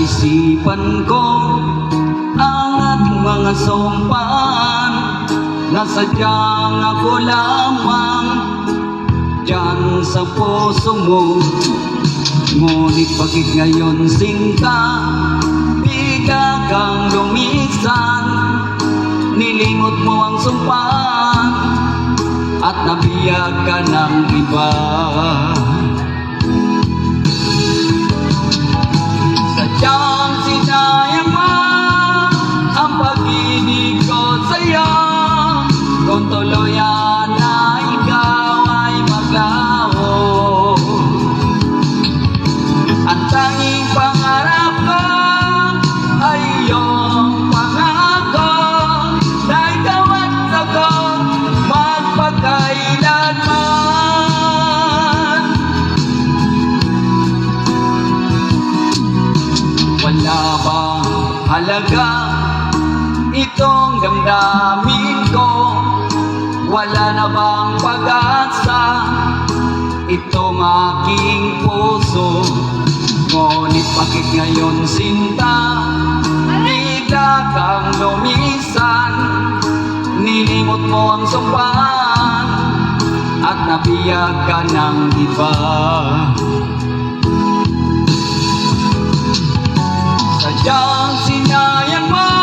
isipan ko ang ating mga sumpaan, na sadyang ako lamang diyan sa puso mo. Ngunit bakit ngayon sinta, bigla kang lumisan, nilimot mo ang sumpaan at nabiyag ka ng iba. Sadyang sinayang mo ang pag-ibig ko sa'yo, kung tuluyan na ikaw ay maglaho. Ang tanging pangarap ko ay iyong pangako, na ikaw at ako magpakailanman. Wala bang halaga itong damdamin ko? Wala na bang pag-asa itong aking puso? Ngunit bakit ngayon sinta, bigla kang lumisan, nilimot mo ang sumpaan at nabiyag ka ng iba. Sadyang sinayang mo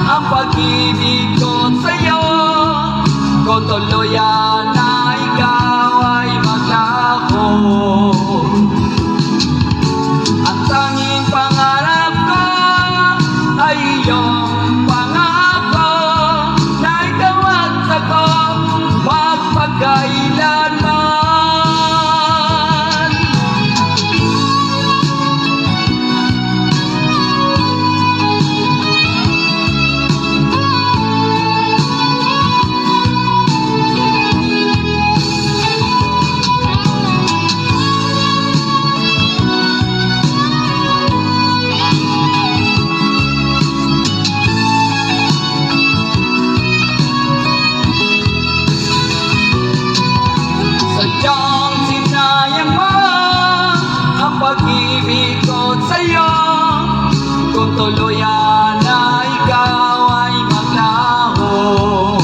ang pag-ibig ko sa'yo, kung tuluyan na ikaw ay maglaho. Ang tanging pangarap ko ay iyong pangako, na ikaw at ako magpakailanman. Sadyang sinayang mo ang pag-ibig ko sa'yo, kung tuluyan na ikaw ay maglaho.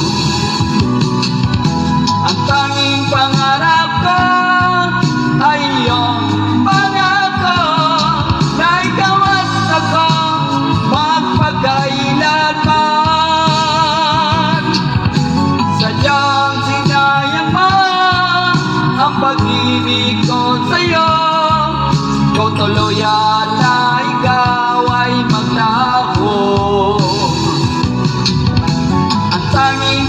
Ang tanging pangarap ko ay iyong pangako, na ikaw at ako magpakailanman. Sadyang sinayang mo ang pag-ibig ko sa'yo, kung tuluyan na ikaw ay maglaho. Ang tanging